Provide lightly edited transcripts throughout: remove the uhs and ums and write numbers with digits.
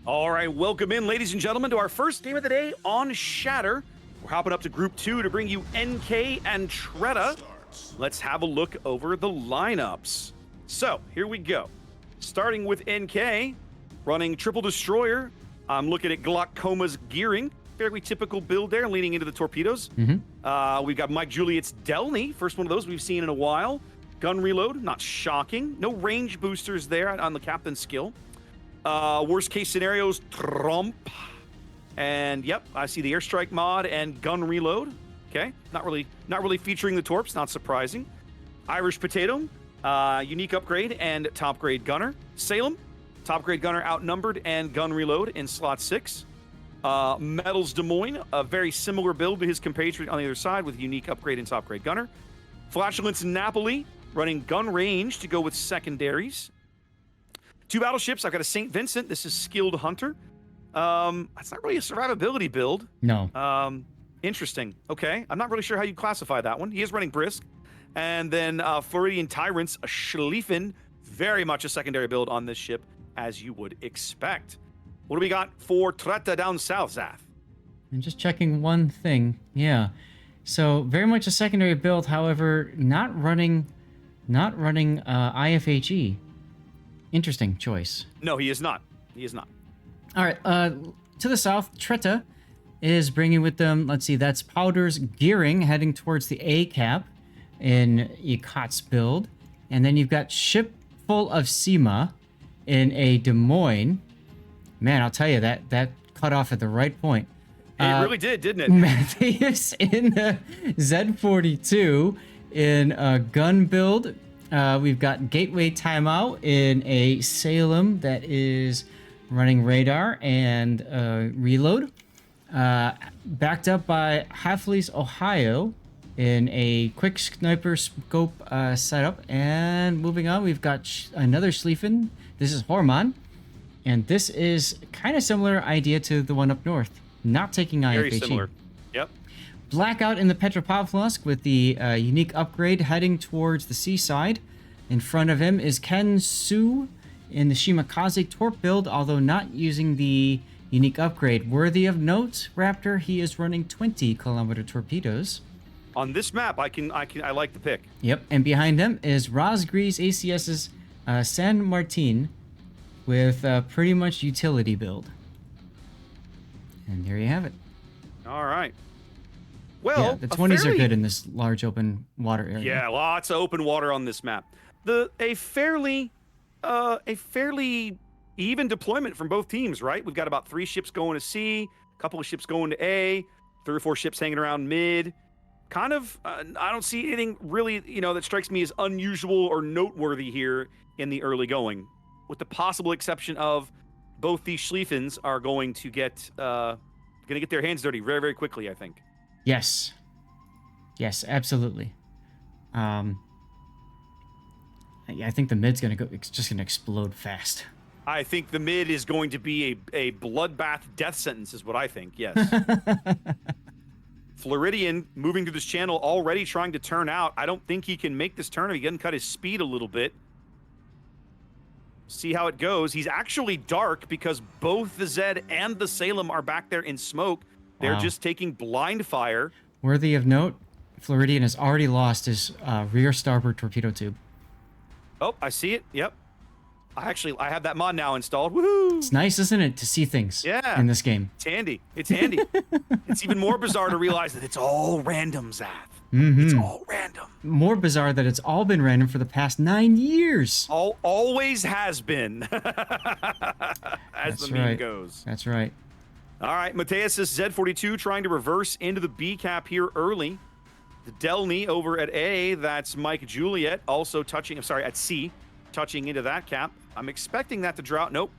All right, welcome in, ladies and gentlemen, to our first game of the day on Shatter. We're hopping up to Group 2 to bring you NK and TRETA. Let's have a look over the lineups. So, here we go. Starting with NK, running Triple Destroyer. I'm looking at Glaucoma's Gearing. Fairly typical build there, leaning into the torpedoes. We've got Mike Juliet's Delny, first one of those we've seen in a while. Gun reload, not shocking. No range boosters there on the captain's skill. Worst case scenarios, Trump. And yep, I see the airstrike mod and gun reload. Okay, not really featuring the torps, not surprising. Irish Potato, unique upgrade and top grade gunner. Salem, top grade gunner outnumbered and gun reload in slot 6. Metals Des Moines, a very similar build to his compatriot on the other side with unique upgrade and top grade gunner. Flatulence Napoli, running gun range to go with secondaries. 2 battleships. I've got a St. Vincent. This is skilled hunter. That's not really a survivability build. No. Interesting. Okay. I'm not really sure how you classify that one. He is running brisk. And then Floridian Tyrants, a Schlieffen. Very much a secondary build on this ship, as you would expect. What do we got for TRETA down south, Zath? I'm just checking one thing. Yeah. So very much a secondary build, however, not running IFHE. Interesting choice. No, he is not. He is not. All right. To the south, TRETA is bringing with them, let's see, that's Powder's Gearing heading towards the A cap in Ikat's build. And then you've got Ship Full of SEMA in a Des Moines. Man, I'll tell you, that cut off at the right point. It really did, didn't it? Matthias in the Z42 in a gun build. We've got Gateway Timeout in a Salem that is running radar and reload. Backed up by Halfleys, Ohio in a quick sniper scope setup. And moving on, we've got another Schlieffen. This is Horman. And this is kind of similar idea to the one up north. Not taking IFHE. Very similar. Yep. Blackout in the Petropavlovsk with the unique upgrade heading towards the seaside. In front of him is Ken Su in the Shimakaze Torp build, although not using the unique upgrade. Worthy of note, Raptor, he is running 20-kilometer torpedoes. On this map, I like the pick. Yep, and behind him is Rosgrees ACS's San Martin with pretty much utility build. And there you have it. All right. Well, yeah, the 20s are good in this large open water area. Yeah, lots of open water on this map. A fairly even deployment from both teams, right? We've got about 3 ships going to C, a couple of ships going to A, 3 or 4 ships hanging around mid. Kind of, I don't see anything really, that strikes me as unusual or noteworthy here in the early going, with the possible exception of both these Schlieffens are going to get their hands dirty very, very quickly, I think. Yes, absolutely. Yeah, I think the mid's it's just gonna explode fast. I think the mid is going to be a bloodbath death sentence, is what I think. Yes. Floridian moving through this channel already trying to turn out. I don't think he can make this turn if he doesn't cut his speed a little bit. See how it goes. He's actually dark because both the Zed and the Salem are back there in smoke. They're just taking blind fire. Worthy of note, Floridian has already lost his rear starboard torpedo tube. Oh, I see it. Yep. I have that mod now installed. Woohoo! It's nice, isn't it, to see things in this game? It's handy. It's handy. It's even more bizarre to realize that it's all random, Zath. Mm-hmm. It's all random. More bizarre that it's all been random for the past 9 years. Always has been. As the meme goes. That's right. All right, Mateus is Z42 trying to reverse into the B cap here early. The Delny over at A, that's Mike Juliet, also at C, touching into that cap. I'm expecting that to drop. Nope.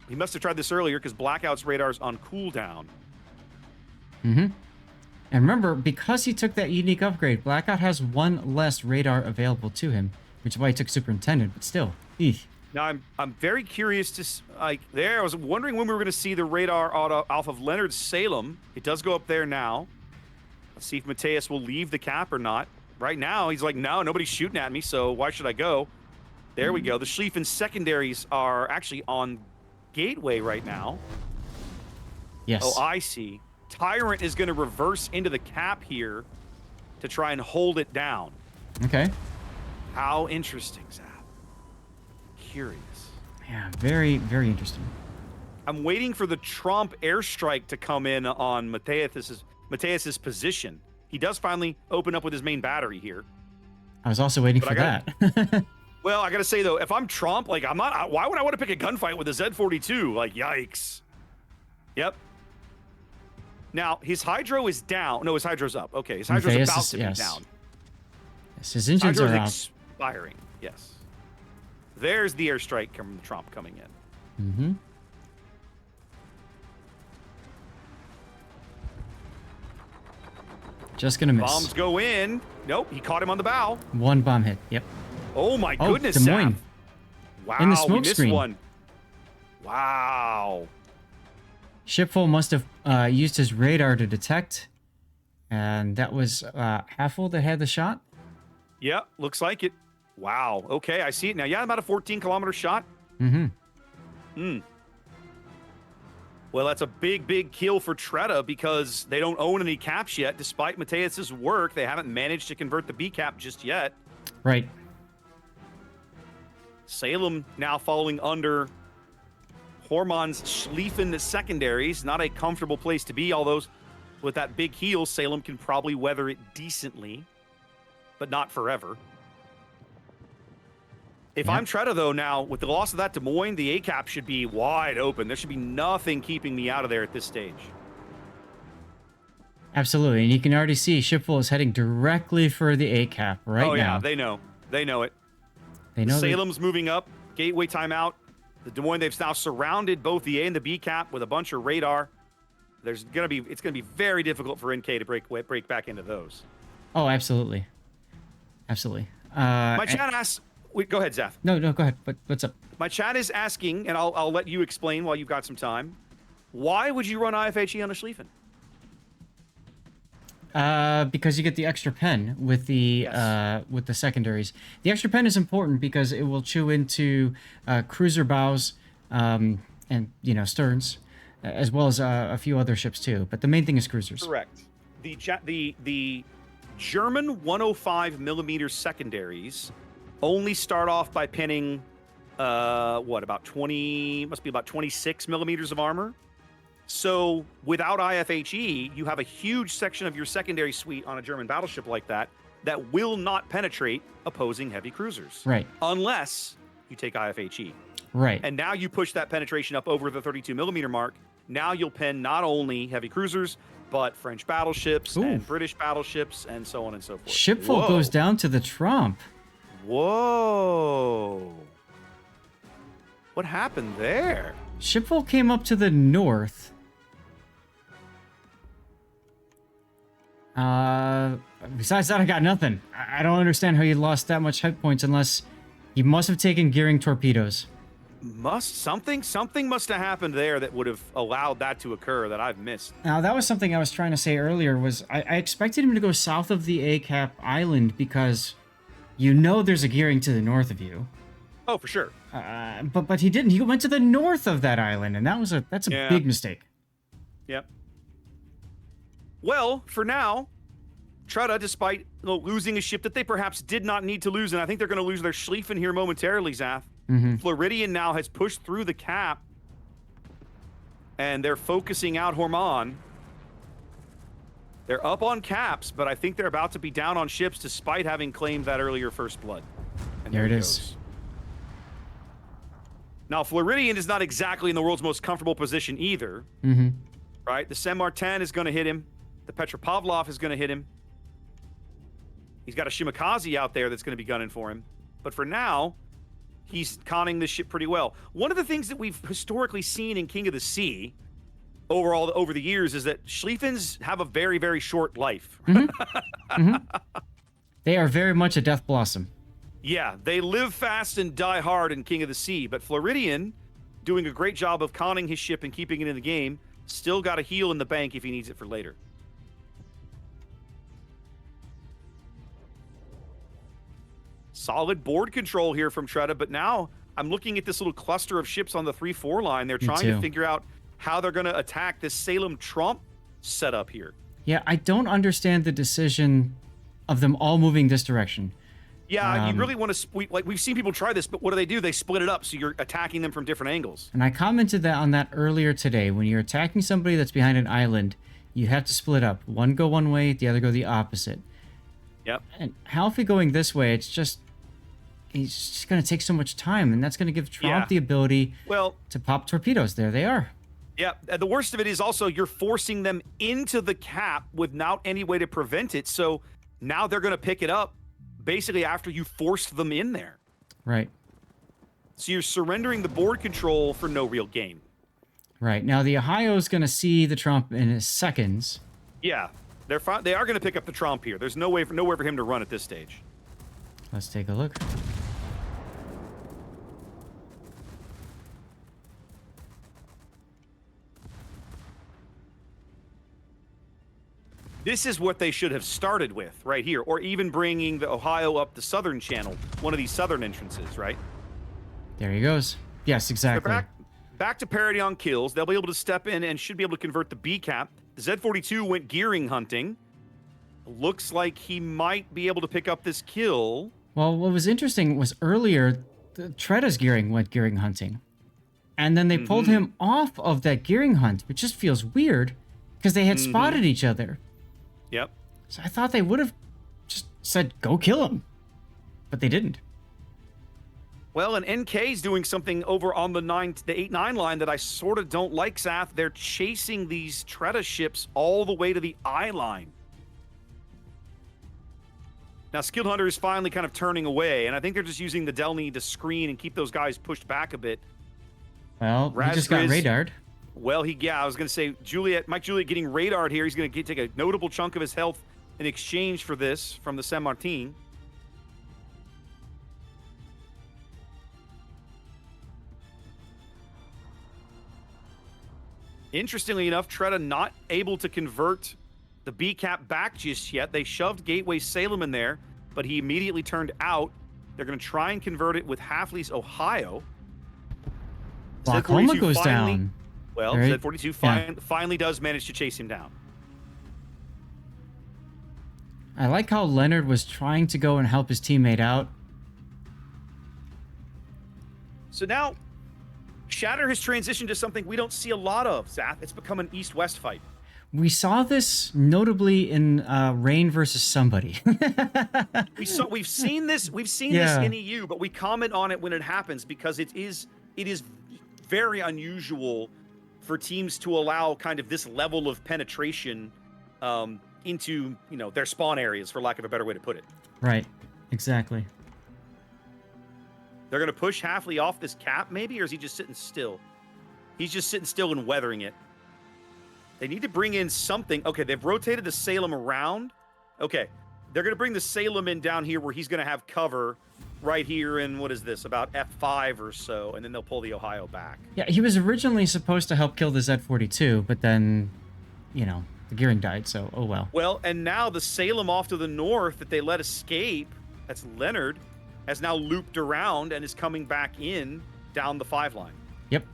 He must have tried this earlier because Blackout's radar's on cooldown. Mm-hmm. And remember, because he took that unique upgrade, Blackout has 1 less radar available to him, which is why he took Superintendent, but still. Eesh. Now, I'm very curious to, I was wondering when we were going to see the radar off of Leonard Salem. It does go up there now. Let's see if Mateus will leave the cap or not. Right now, he's like, no, nobody's shooting at me, so why should I go? There we go. The Schlieffen secondaries are actually on gateway right now. Yes. Oh, I see. Tyrant is going to reverse into the cap here to try and hold it down. Okay. How interesting, Zap. Curious. Yeah, very, very interesting. I'm waiting for the Trump airstrike to come in on Mateus's position. He does finally open up with his main battery here. I was also waiting for that. Well, I gotta say though, if I'm Trump, like I'm not. Why would I want to pick a gunfight with a Z42? Like, yikes. Yep. Now his hydro is down. No, his hydro's up. Okay, his hydro's about to be down. Yes, his engines are up. Expiring. Yes. There's the airstrike from Trump coming in. Mm-hmm. Just gonna miss. Bombs go in. Nope, he caught him on the bow. One bomb hit. Yep. Oh my goodness, Des Moines. Sam. Wow, in the smoke we missed screen. one. Wow. Shipful must have used his radar to detect, and that was Haffel that had the shot. Yeah, looks like it. Wow. Okay, I see it now. Yeah, about a 14-kilometer shot. Mm-hmm. Hmm. Well, that's a big, big kill for TRETA because they don't own any caps yet. Despite Mateus's work, they haven't managed to convert the B cap just yet. Right. Salem now following under Hormon's Schlieffen secondaries. Not a comfortable place to be, although with that big heel, Salem can probably weather it decently, but not forever. If I'm TRETA, though, now, with the loss of that Des Moines, the A-cap should be wide open. There should be nothing keeping me out of there at this stage. Absolutely, and you can already see Shipful is heading directly for the A-cap right now. Oh, yeah, they know. They know it. They know Salem's moving up. Gateway timeout. The Des Moines, they've now surrounded both the A and the B cap with a bunch of radar. It's gonna be very difficult for NK to break back into those. Oh, absolutely. Absolutely. My chat asks... Wait, go ahead, Zaf. No, go ahead. What's up? My chat is asking, and I'll let you explain while you've got some time. Why would you run IFHE on a Schlieffen? Because you get the extra pen with the secondaries. The extra pen is important because it will chew into cruiser bows and sterns, as well as a few other ships too. But the main thing is cruisers. Correct. The German 105 millimeter secondaries only start off by pinning about 26 millimeters of armor. So without IFHE, you have a huge section of your secondary suite on a German battleship like that will not penetrate opposing heavy cruisers. Right. Unless you take IFHE. Right. And now you push that penetration up over the 32 millimeter mark. Now you'll pen not only heavy cruisers, but French battleships and British battleships and so on and so forth. Shipful goes down to the Trump. Whoa. What happened there? Shipful came up to the north. Besides that, I got nothing. I don't understand how you lost that much hit points unless you must have taken gearing torpedoes. Something must have happened there that would have allowed that to occur that I've missed. Now, that was something I was trying to say earlier, was I expected him to go south of the A-cap island because there's a gearing to the north of you. Oh, for sure. But he didn't. He went to the north of that island, and that's a big mistake. Yep. Well, for now, TRETA, despite losing a ship that they perhaps did not need to lose, and I think they're going to lose their Schlieffen here momentarily, Zaf. Mm-hmm. Floridian now has pushed through the cap, and they're focusing out Hormon. They're up on caps, but I think they're about to be down on ships despite having claimed that earlier first blood. And there it is. Now, Floridian is not exactly in the world's most comfortable position either. Mm-hmm. Right? The Saint Martin is going to hit him. The Petropavlov is going to hit him. He's got a Shimakaze out there that's going to be gunning for him. But for now, he's conning this ship pretty well. One of the things that we've historically seen in King of the Sea over the years is that Schlieffens have a very, very short life. Mm-hmm. Mm-hmm. They are very much a death blossom. Yeah, they live fast and die hard in King of the Sea, but Floridian, doing a great job of conning his ship and keeping it in the game, still got a heal in the bank if he needs it for later. Solid board control here from TRETA, but now I'm looking at this little cluster of ships on the 3-4 line. They're Me trying too. to figure out how they're going to attack this Salem Trump setup here. Yeah, I don't understand the decision of them all moving this direction. Yeah, you really want to like we've seen people try this, but what do? They split it up so you're attacking them from different angles. And I commented that on that earlier today. When you're attacking somebody that's behind an island, you have to split up. One go one way, the other go the opposite. Yep. And Halfie going this way, he's just going to take so much time, and that's going to give Trump the ability to pop torpedoes. There they are. Yeah, the worst of it is also you're forcing them into the cap without any way to prevent it. So now they're going to pick it up basically after you forced them in there. Right. So you're surrendering the board control for no real gain. Right. Now the Ohio's going to see the Trump in seconds. Yeah, they are going to pick up the Trump here. There's nowhere for him to run at this stage. Let's take a look. This is what they should have started with right here, or even bringing the Ohio up the southern channel, one of these southern entrances, right? There he goes. Yes, exactly. Back to parity on kills. They'll be able to step in and should be able to convert the B cap. Z42 went gearing hunting. Looks like he might be able to pick up this kill. Well, what was interesting was earlier, the TRETA's gearing went gearing hunting. And then they pulled him off of that gearing hunt, which just feels weird because they had spotted each other. Yep. So I thought they would have just said, go kill him. But they didn't. Well, and NK's doing something over on the 8-9 line that I sort of don't like, Saf. They're chasing these TRETA ships all the way to the I line. Now, Skilled Hunter is finally kind of turning away, and I think they're just using the Delny to screen and keep those guys pushed back a bit. Well, he just got radared. Well, I was going to say, Mike Juliet getting radared here. He's going to take a notable chunk of his health in exchange for this from the San Martin. Interestingly enough, TRETA not able to convert the B cap back just yet. They shoved Gateway Salem in there, but he immediately turned out. They're going to try and convert it with Halfley's Ohio. Glaucoma goes down. Well, Z42 finally does manage to chase him down. I like how Leonard was trying to go and help his teammate out. So now, Shatter has transitioned to something we don't see a lot of, Zath. It's become an East-West fight. We saw this notably in Rain versus somebody. We've seen this in EU, but we comment on it when it happens because it is very unusual for teams to allow kind of this level of penetration into their spawn areas, for lack of a better way to put it. Right. Exactly. They're going to push Halfley off this cap, maybe, or is he just sitting still? He's just sitting still and weathering it. They need to bring in something. Okay, they've rotated the Salem around. Okay, they're going to bring the Salem in down here where he's going to have cover right here in, what is this, about F5 or so, and then they'll pull the Ohio back. Yeah, he was originally supposed to help kill the Z42, but then, the gearing died, so oh well. Well, and now the Salem off to the north that they let escape, that's Leonard, has now looped around and is coming back in down the 5 line. Yep.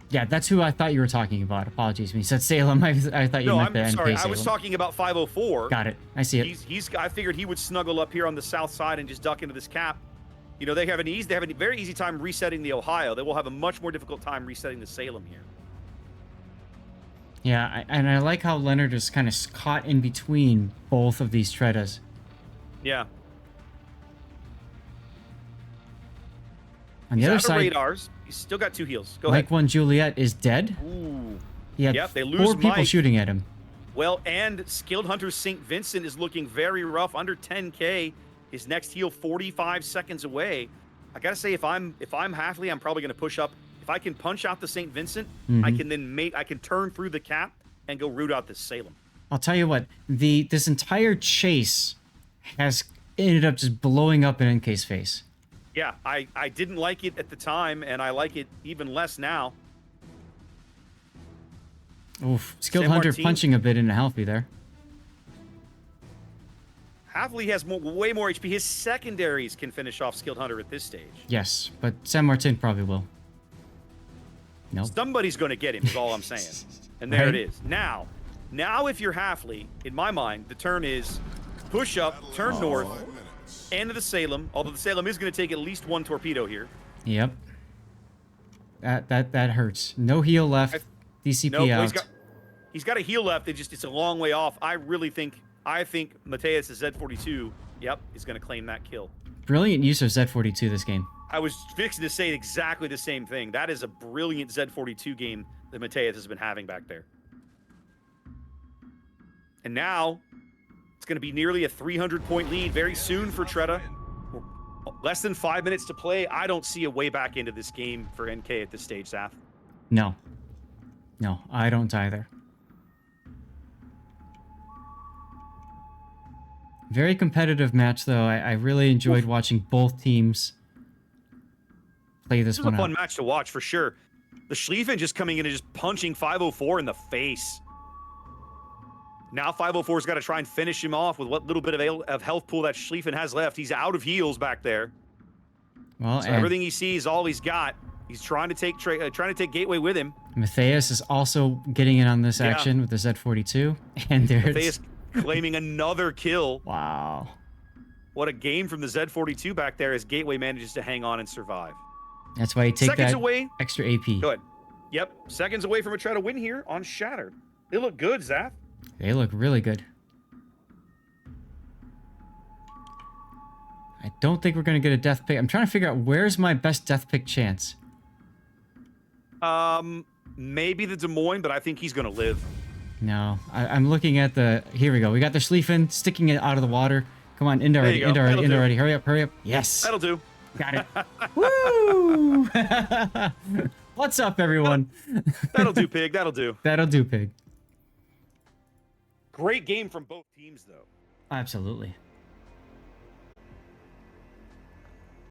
Yeah, that's who I thought you were talking about. Apologies. When you said Salem, I thought you meant the NK sorry. Salem. I was talking about 504. Got it. I see it. I figured he would snuggle up here on the south side and just duck into this cap. They have a very easy time resetting the Ohio. They will have a much more difficult time resetting the Salem here. Yeah, and I like how Leonard is kind of caught in between both of these TRETAs. Yeah. On the other side, radars. He's still got 2 heals. Go ahead. Mike 1 Juliet is dead. Ooh. He had they lose 4 people Mike. shooting at him. Well, and Skilled Hunter St. Vincent is looking very rough, under 10K. His next heal 45 seconds away. I gotta say, if I'm Halfley, I'm probably gonna push up. If I can punch out the St. Vincent, I can turn through the cap and go root out this Salem. I'll tell you what, this entire chase has ended up just blowing up in NK's face. Yeah, I didn't like it at the time, and I like it even less now. Oof, Skilled Hunter punching a bit into Halfie there. Halfley has way more HP. His secondaries can finish off Skilled Hunter at this stage. Yes, but San Martin probably will. No. Somebody's going to get him, is all I'm saying. And there Right? it is. Now if you're Halfley, in my mind, the turn is push up, turn north, end of the Salem, although the Salem is going to take at least one torpedo here. Yep. That hurts. No heal left. DCP Nope, out. he's got a heal left. It's a long way off. I think Mateus' Z42, yep, is going to claim that kill. Brilliant use of Z42 this game. I was fixing to say exactly the same thing. That is a brilliant Z42 game that Mateus has been having back there. And now, it's going to be nearly a 300-point lead very soon for TRETA. Less than 5 minutes to play. I don't see a way back into this game for NK at this stage, Zaf. No. No, I don't either. Very competitive match, though. I really enjoyed watching both teams play this one It was a out. fun match to watch, for sure. The Schlieffen just coming in and just punching 504 in the face. Now 504's got to try and finish him off with what little bit of health pool that Schlieffen has left. He's out of heals back there. Well, So and everything he sees, all he's got. He's trying to take Gateway with him. Matthias is also getting in on this action with the Z42. And there's... Matthias claiming another kill. Wow. What a game from the Z42 back there as Gateway manages to hang on and survive. That's why you take Seconds that away. extra AP. Go ahead. Yep. Seconds away from a try to win here on Shattered. They look good, Zaf. They look really good. I don't think we're going to get a death pick. I'm trying to figure out where's my best death pick chance. Maybe the Des Moines, but I think he's going to live. No, I'm looking at the... Here we go. We got the Schlieffen sticking it out of the water. Come on, end already, There you go. end That'll already. do. Hurry up, hurry up. Yes. That'll do. Got it. Woo! What's up, everyone? That'll do, Pig. That'll do. That'll do, Pig. Great game from both teams, though. Absolutely.